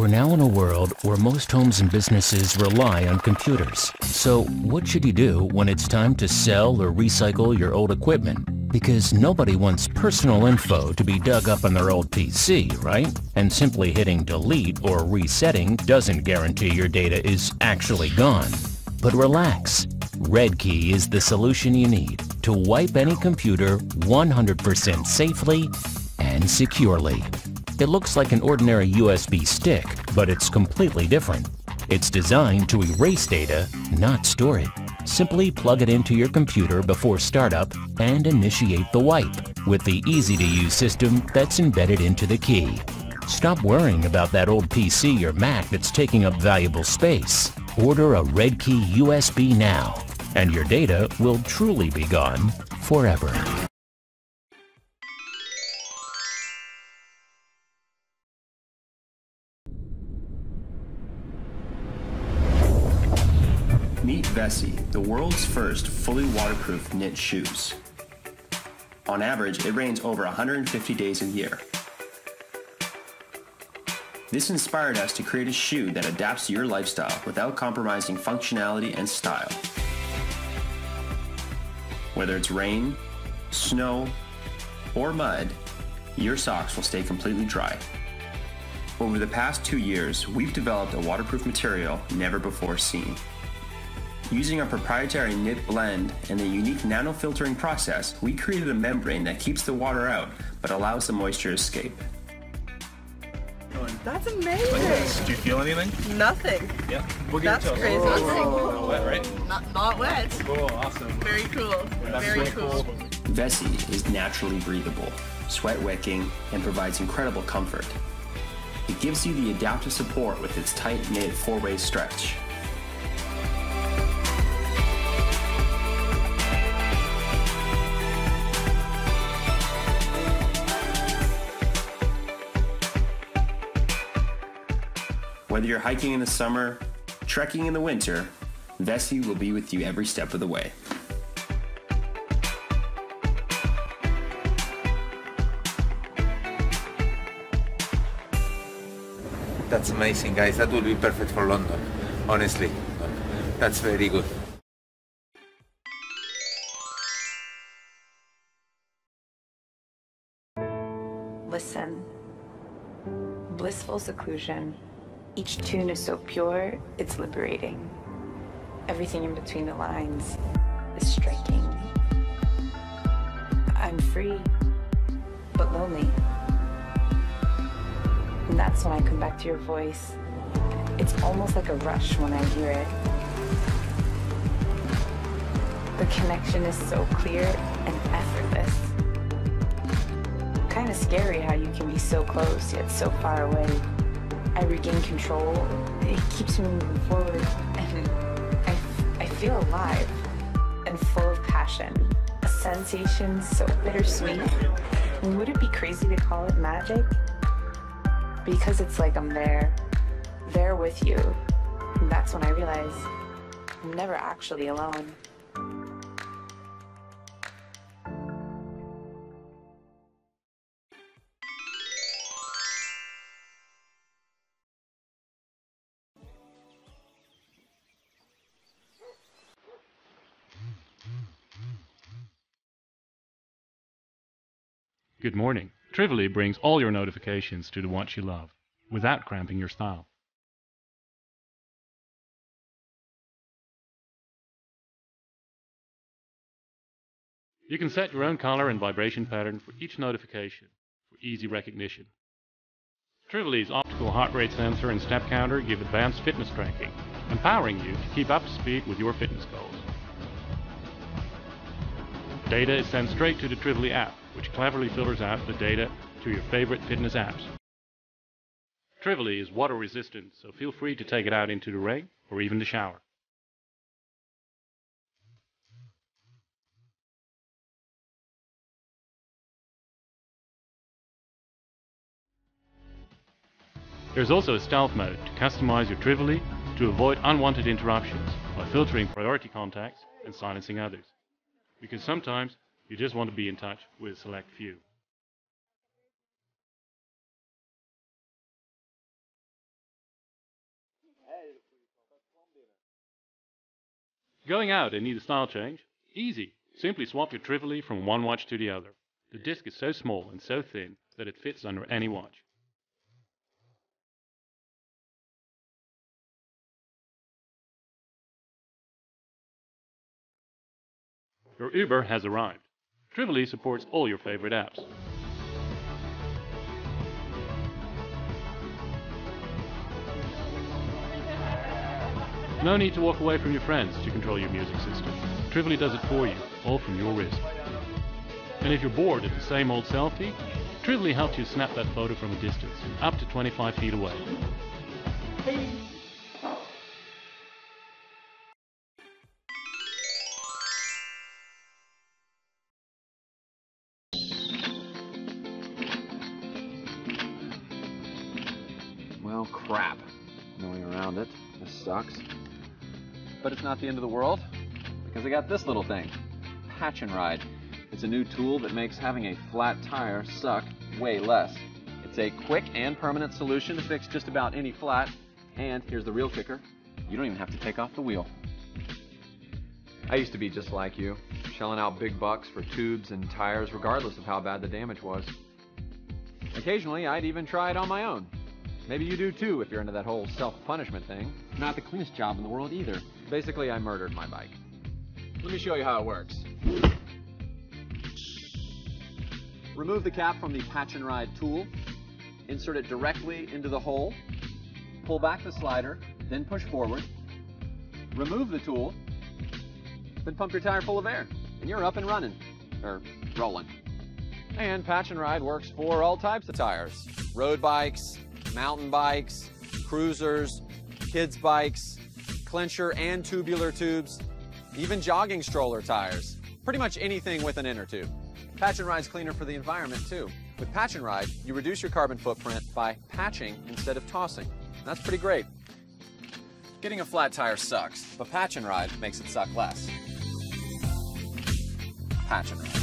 We're now in a world where most homes and businesses rely on computers. So what should you do when it's time to sell or recycle your old equipment? Because nobody wants personal info to be dug up on their old PC, right? And simply hitting delete or resetting doesn't guarantee your data is actually gone. But relax. RedKey is the solution you need to wipe any computer 100% safely and securely. It looks like an ordinary USB stick, but it's completely different. It's designed to erase data, not store it. Simply plug it into your computer before startup and initiate the wipe with the easy-to-use system that's embedded into the key. Stop worrying about that old PC or Mac that's taking up valuable space. Order a RedKey USB now, and your data will truly be gone forever. Meet Vessi, the world's first fully waterproof knit shoes. On average, it rains over 150 days a year. This inspired us to create a shoe that adapts to your lifestyle without compromising functionality and style. Whether it's rain, snow, or mud, your socks will stay completely dry. Over the past 2 years, we've developed a waterproof material never before seen. Using our proprietary knit blend and the unique nano-filtering process, we created a membrane that keeps the water out but allows the moisture to escape. That's amazing! Look at this. Do you feel anything? Nothing. Yeah. That's crazy. That's pretty cool. Not wet, right? Not wet. Cool, awesome. Very cool. That's Very really cool. Vessi is naturally breathable, sweat-wicking, and provides incredible comfort. It gives you the adaptive support with its tight-knit 4-way stretch. Whether you're hiking in the summer, trekking in the winter, Vessi will be with you every step of the way. That's amazing, guys. That will be perfect for London. Honestly, that's very good. Listen. Blissful seclusion. Each tune is so pure, it's liberating. Everything in between the lines is striking. I'm free, but lonely. And that's when I come back to your voice. It's almost like a rush when I hear it. The connection is so clear and effortless. Kind of scary how you can be so close yet so far away. I regain control. It keeps me moving forward, and I feel alive and full of passion. A sensation so bittersweet. And would it be crazy to call it magic? Because it's like I'm there with you. And that's when I realize I'm never actually alone. Good morning. Trivally brings all your notifications to the watch you love, without cramping your style. You can set your own color and vibration pattern for each notification for easy recognition. Trivali's optical heart rate sensor and step counter give advanced fitness tracking, empowering you to keep up to speed with your fitness goals. Data is sent straight to the Trivali app, which cleverly filters out the data to your favorite fitness apps. Trivali is water resistant, so feel free to take it out into the rain or even the shower. There's also a stealth mode to customize your Trivali to avoid unwanted interruptions by filtering priority contacts and silencing others. Because sometimes you just want to be in touch with a select few. Going out and need a style change? Easy. Simply swap your Trivoli from one watch to the other. The disc is so small and so thin that it fits under any watch. Your Uber has arrived. Trivoli supports all your favorite apps. No need to walk away from your friends to control your music system. Trivoli does it for you, all from your wrist. And if you're bored of the same old selfie, Trivoli helps you snap that photo from a distance, up to 25 feet away. Well, crap. No way around it. This sucks. But it's not the end of the world, because I got this little thing. Patch and Ride. It's a new tool that makes having a flat tire suck way less. It's a quick and permanent solution to fix just about any flat. And here's the real kicker. You don't even have to take off the wheel. I used to be just like you, shelling out big bucks for tubes and tires regardless of how bad the damage was. Occasionally, I'd even try it on my own. Maybe you do too if you're into that whole self-punishment thing. Not the cleanest job in the world either. Basically, I murdered my bike. Let me show you how it works. Remove the cap from the Patch and Ride tool. Insert it directly into the hole. Pull back the slider, then push forward. Remove the tool. Then pump your tire full of air, and you're up and running. Or rolling. And Patch and Ride works for all types of tires. Road bikes, mountain bikes, cruisers, kids bikes, clincher and tubular tubes, even jogging stroller tires. Pretty much anything with an inner tube. Patch and Ride's cleaner for the environment too. With Patch and Ride, you reduce your carbon footprint by patching instead of tossing. That's pretty great. Getting a flat tire sucks, but Patch and Ride makes it suck less. Patch and Ride.